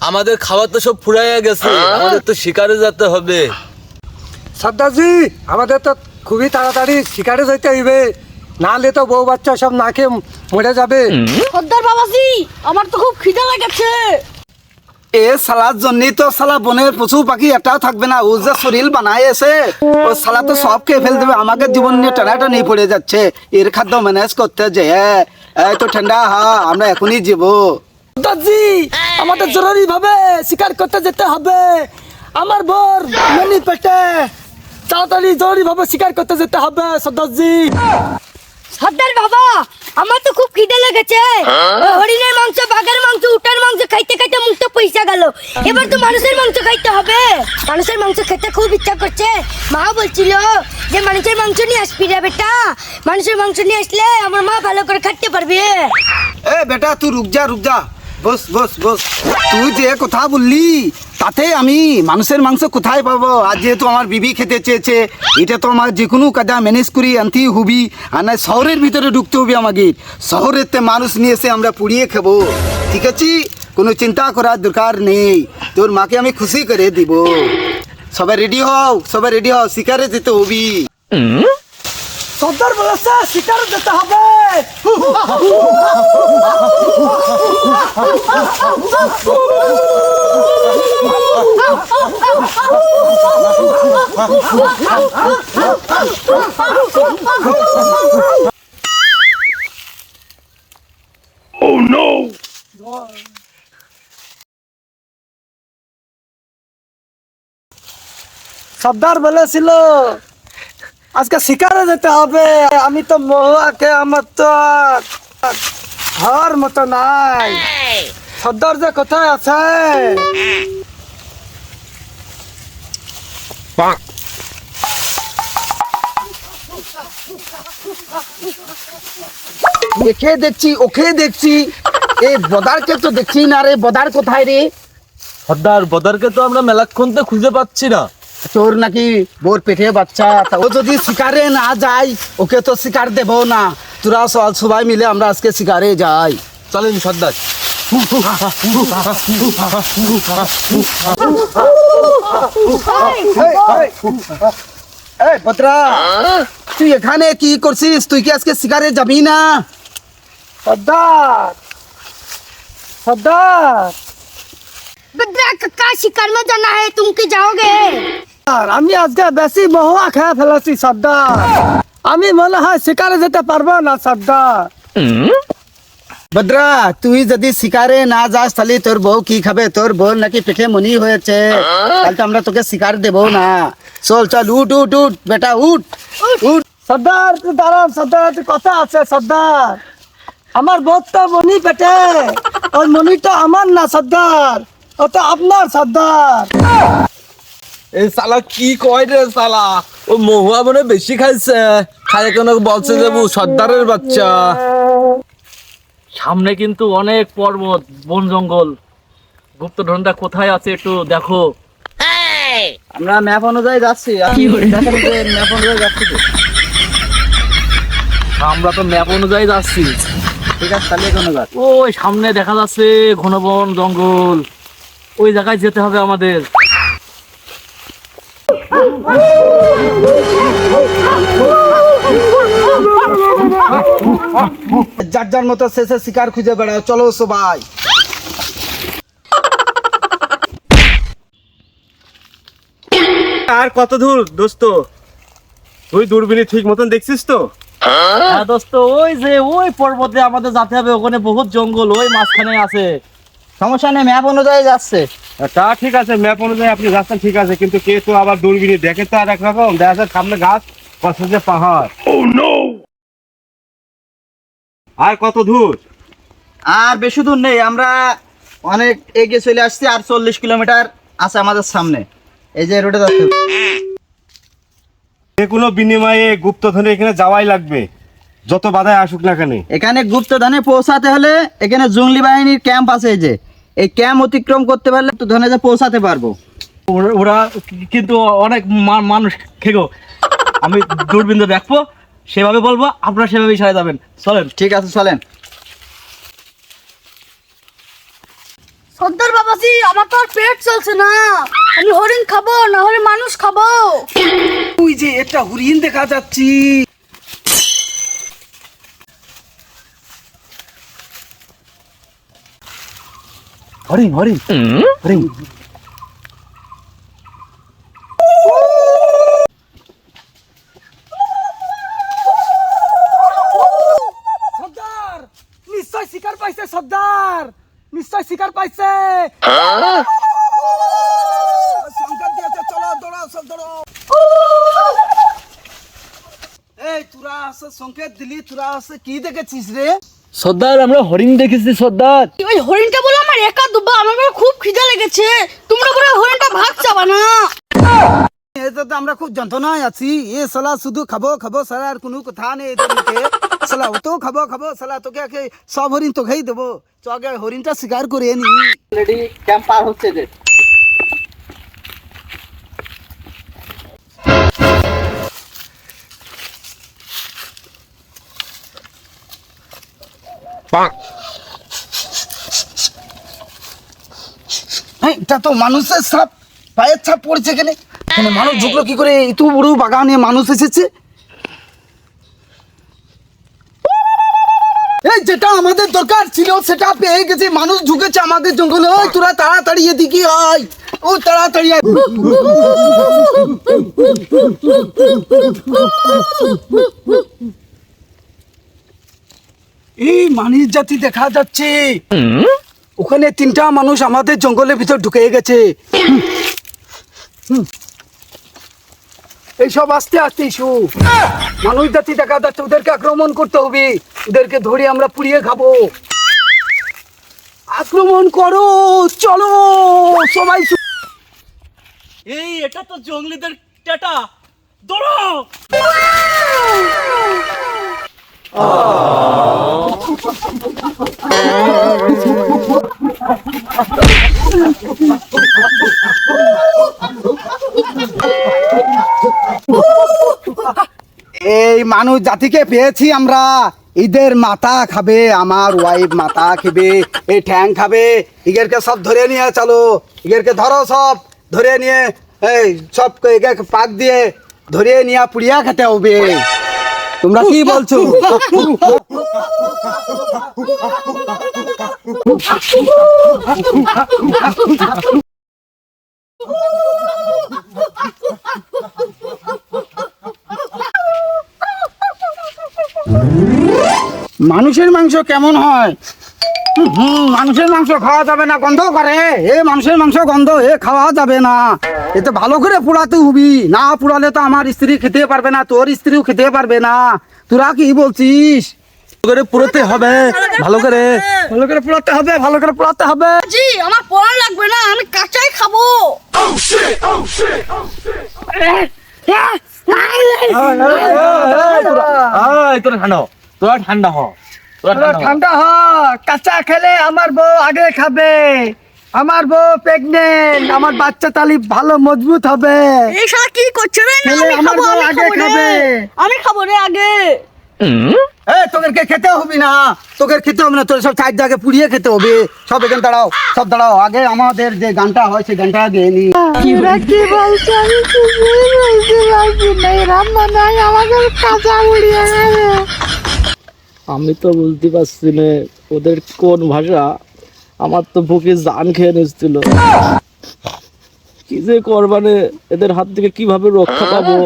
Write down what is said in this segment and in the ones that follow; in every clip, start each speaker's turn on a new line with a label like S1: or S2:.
S1: আমাদের খাবার তো সব ফুরাইয়া গেছে, আমাদের তো শিকারে যেতে হবে।
S2: সর্দারজি, আমাদের তো খুবই তাড়াতাড়ি শিকারে যেতে হইবে, নাহলে তো বউ বাচ্চা সব না খেয়ে মরে যাবে।
S3: সর্দার বাবাজি, আমার তো খুব খিদে লেগেছে।
S4: এ সালার জন্যই তো সালা বনের পশু পাখি একটাও থাকবে না। ও যে শরীর বানাইছে, ও সালা তো সব খেয়ে ফেল দেবে। আমাকে জীবন নিয়ে টানাটানি পড়ে যাচ্ছে এর খাদ্য ম্যানেজ করতে যে। এই তো ঠান্ডা, হ্যাঁ আমরা এখনই যাবো।
S2: সর্দারজি, আমাদের জরুরি ভাবে শিকার করতে যেতে হবে। আমার বোর মনি পেটে, তাড়াতাড়ি জরুরি ভাবে শিকার করতে যেতে হবে সর্দারজি।
S3: সর্দার বাবা, আমার তো খুব খিদে লেগেছে। হরিণের মাংস, বাঘের মাংস, উটের মাংস খাইতে খাইতে মুখ তো পয়সা গেল। এবার তো মানুষের মাংস খাইতে হবে। মানুষের মাংস খেতে খুব ইচ্ছা করছে। মা বলছিল যে মানুষের মাংস নিয়ে আসবি রে বেটা, মানুষের মাংস নিয়ে আসলে আমার মা ভালো করে খাইতে পারবে।
S4: এ বেটা তুই রুক যা, বস বস বস। তুই যে কথা বললি তাতে আমি মানুষের মাংস কোথায় পাবো? আর যেহেতু আমার বিবি খেতে চেয়েছে, এটা তো আমার যে কোনো কাজা ম্যানেজ করি আনতেই হবি। আর না শহরের ভিতরে ঢুকতে হবে আমাকে। শহরের তে মানুষ নিয়ে এসে আমরা পুড়িয়ে খাবো, ঠিক আছে? কোনো চিন্তা করার দরকার নেই, তোর মাকে আমি খুশি করে দিব। সবাই রেডি হও, শিকারে যেতে হবি।
S2: সর্দার বলেছে শিকারে যেতে হবে।
S5: Oh no!
S2: সর্দার বলেছিল আজকে শিকারে যেতে হবে। আমি তো মহুয়াকে, আমার তো ঘর মতো নাই। সর্দার যে কোথায় আছে?
S4: ওকে দেখছি, এই বদারকে তো দেখছি না রে। বদার কোথায় রে?
S1: সর্দার, বদারকে তো আমরা মেলাক্ষণ তো খুঁজে পাচ্ছি না।
S4: তোর নাকি বোর পেটে বাচ্চা, তা ও যদি শিকারে না যায় ওকে তো শিকার দেব না। তোরা সবাই মিলে আমরা আজকে শিকারে যাই।
S1: চলেন সর্দার।
S4: এই পত্রা, তুই এখানে কি করছিস? তুই কি আজকে শিকারে যাবি না?
S2: সর্দার, সর্দার,
S3: बद्रा कक्का शिकार में जाना है, तुम की जाओगे?
S2: আমি আজকে বেশি মহুয়া খেয়ে ফেলেছি সর্দার। আমি মনে হয় শিকারে যেতে পারবো না সর্দার।
S4: ভদ্রা, তুই যদি শিকারে না যাস তাহলে তোর বউ কি খাবে? তোর বউ নাকি পেটে মনি হয়েছে, তাহলে তো আমরা তোকে শিকার দেবো না। চল চল, উঠ উঠ উঠ বেটা, উঠ উঠ।
S2: সর্দার তুই দাঁড়ান, সর্দার তুই কথা আছে সর্দার। আমার বউ তো মনি পেটে, ওই মনিটা আমার না সর্দার, ও তো আপনার সর্দার।
S1: এই শালা কি কয় রে শালা? ও মহুয়া মনে বেশি খাইছে, খাই কেন বলছে যে সর্দারের বাচ্চা।
S6: সামনে কিন্তু অনেক পর্বত, বন জঙ্গল। গুপ্তধনটা কোথায় আছে একটু দেখো।
S4: আমরা ম্যাপ অনুযায়ী যাচ্ছি। ম্যাপ অনুযায়ী যাচ্ছি তো।
S6: আমরা তো ম্যাপ অনুযায়ী যাচ্ছি।
S4: ঠিক আছে, তাহলে কোনো যাক।
S6: ওই সামনে দেখা যাচ্ছে ঘন বন জঙ্গল, ওই জায়গায় যেতে হবে আমাদের।
S4: যার যার মতো শেষে শিকার খুঁজে বেড়াও, চলো সবাই।
S5: আর কত দূর দোস্ত? তুই দূরবীনে ঠিক মতন দেখছিস তো?
S6: হ্যাঁ দোস্ত, ওই যে ওই পর্বতে আমাদের যেতে হবে, ওখানে বহুত জঙ্গল, ওই মাঝখানে আছে।
S4: সমস্যা নেই, ম্যাপ অনুযায়ী যাচ্ছে।
S5: তা ঠিক আছে, ম্যাপ অনুযায়ী আপনি যাচ্ছেন ঠিক আছে, কিন্তু কে তো আবার দূরবীনে দেখে তো আর একরকম দেখা যায়, সামনে গাছ, পাশে যে পাহাড়। আর কত দূর?
S4: আর বেশি দূর নেই, আমরা অনেক এগিয়ে চলে আসছি। আর 40 কিলোমিটার আছে আমাদের সামনে। এই যে রোডে যাচ্ছে।
S5: যে কোনো বিনিময়ে গুপ্তধনে এখানে যাওয়াই লাগবে, যত বাধায় আসুক না কেন।
S4: এখানে গুপ্তধনে পৌঁছাতে হলে এখানে জঙ্গলি বাহিনীর ক্যাম্প আছে। এই যে এই ক্যাম্প অতিক্রম করতে পারলে তো ধনে যে পৌঁছাতে পারবো।
S6: ওরা কিন্তু অনেক মানুষ খেগো। আমি দূরবীন দেখবো, সেভাবে বলবো, আপনারা সেভাবেই সারা যাবেন। চলেন।
S4: ঠিক আছে চলেন।
S3: সর্দার বাবাজি, আমার তো আর পেট চলছে না, আমি হরিণ খাবো না হলে মানুষ খাবো।
S2: ওই যে একটা হরিণ দেখা যাচ্ছি।
S6: হরিণ হরিণ হরিণ।
S2: সর্দার নিশ্চয় শিকার পাইছে, সর্দার নিশ্চয় শিকার পাইছে। সংকেত দিয়েছে, চলো দৌড়াও, সব দৌড়াও। এই তোরা আছে সংকেত দিলি, তোরা আছে কি দেখেছিস রে?
S1: সর্দার আমরা হরিণ দেখেছি সর্দার।
S3: ওই হরিণটা বলে আমার একা দুবা, আমার বলে খুব খিদে লেগেছে, তোমরা বলে হরিণটা ভাগ চাবা না।
S4: এতে তো আমরা খুব যন্ত্রণায় আছি। এ সালা শুধু খাবো খাবো সালা, আর কোনো কথা নেই এদের মুখে। সালা ও তো খাবো খাবো সালা, তোকে আগে সব হরিণ তোকেই দেবো। চ আগে হরিণটা শিকার করে নি।
S6: অলরেডি ক্যাম্প পার হচ্ছে যে।
S4: হ্যাঁ, এটা তো মানুষের সাপ, পায়ের ছাপ পড়ছে কেন? কেন মানুষ ঢুকলো কি করে? এত বড় বাগানে মানুষ এসেছে। এই যেটা আমাদের দরকার ছিল সেটা পেয়ে গেছে, মানুষ ঢুকেছে আমাদের জঙ্গলে। ওই তোরা তাড়াতাড়ি এদিকে আয়, ও তাড়াতাড়ি আয়।
S2: এই মানুষ জাতি দেখা যাচ্ছে, ওখানে 3টা মানুষ আমাদের জঙ্গলের ভিতর ঢুকে গেছে। এইসব আস্তে আস্তে ইস্যু, মানুষ জাতি দেখা যাচ্ছে, ওদেরকে আক্রমণ করতে হবে, ওদেরকে ধরে আমরা পুড়িয়ে খাবো। আক্রমণ করো, চলো সবাই।
S6: এই এটা তো জঙ্গলিদের টেটা, দৌড়াও।
S4: এই মানুষ জাতিকে পেয়েছি আমরা। ঈদের মাথা খাবে, আমার ওয়াইফ মাথা খাবে, এই ঠ্যাং খাবে। ইগেরকে সব ধরে নিয়ে চলো, ইগেরকে ধরো, সব ধরে নিয়ে এই সব একে পাক দিয়ে ধরে নিয়ে পুড়িয়া খেতে হবে। তোমরা কি বলছো? মানুষের মাংস কেমন হয়? মানুষের মাংস খাওয়া যাবে না, গন্ধ করে। এ মানুষের মাংস গন্ধ, এ খাওয়া যাবে না। এতে ভালো করে পোড়াতে হবি, না পোড়ালে তো আমার স্ত্রী খেতে পারবে না, তোর স্ত্রীও খেতে পারবে না। তোরা কি বলছিস?
S1: ভালো করে পুরোতে হবে, ভালো করে।
S2: ভালো করে পোড়াতে হবে, ভালো করে পোড়াতে হবে।
S3: জি, আমার পড়া লাগবে না, আমি কাঁচাই খাবো।
S1: এই তোরা ঠান্ডা হ, তোরা ঠান্ডা হ, তোরা ঠান্ডা হ।
S2: ঠান্ডা হ, কাঁচা খেলে আমার বউ আগে খাবে। আমার বউ প্রেগনেন্ট, আমার বাচ্চা তালি ভালো মজবুত হবে।
S3: এই শালা কি করছে রে? না,
S2: খেলে
S3: আমি
S2: আমার
S3: খাবো,
S2: বউ
S3: আমি
S2: আগে
S3: খাবো
S2: খাবে।
S3: রে, আমি খাবো রে আগে।
S4: তোদেরকে খেতে হবে না, তোকে খেতে হবে না, তোর সব সাইড জায়গায় পুড়িয়ে খেতে হবে। সব এখানে দাঁড়াও, সব দাঁড়াও। আগে আমাদের যে গানটা হয় সেই গানটা আগে নি।
S3: এরা কি বলছে? আমি কিছুই বুঝতে পারছি না, এরা মনে হয় আমাকে কাঁচা উড়িয়ে গেছে।
S6: আমি তো বুঝতে পারছি না ওদের কোন ভাষা। আমার তো বুকে জান খেয়ে নিচ্ছিল। কি যে করবানে, এদের হাত থেকে কিভাবে রক্ষা পাবো?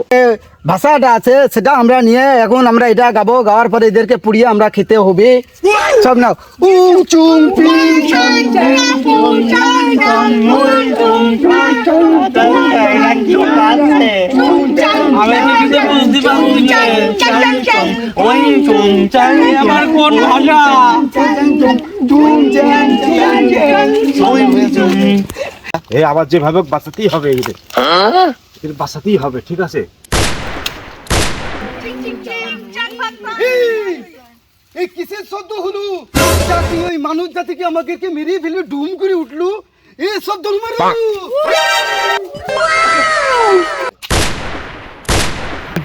S4: ভাষাটা আছে সেটা আমরা নিয়ে এখন আমরা এটা গাবো, গাওয়ার পরে এদেরকে পুড়িয়ে আমরা খেতে হবে। সব নাও। চুম
S6: আমার কোন ভাষা?
S5: এই আবার যেভাবে বাঁচাতেই হবে, এদের বাঁচাতেই হবে। ঠিক আছে,
S4: এই কিসের শব্দ হলো? জাতি ওই মানুষ জাতিকে আমাদেরকে মেরে ফেলে ডুম করে উঠলো। এই শব্দ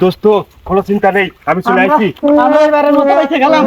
S5: দোস্ত কোনো চিন্তা নেই, আমি চলে আসছি।
S6: আমরা এবারের মতো বেঁচে গেলাম।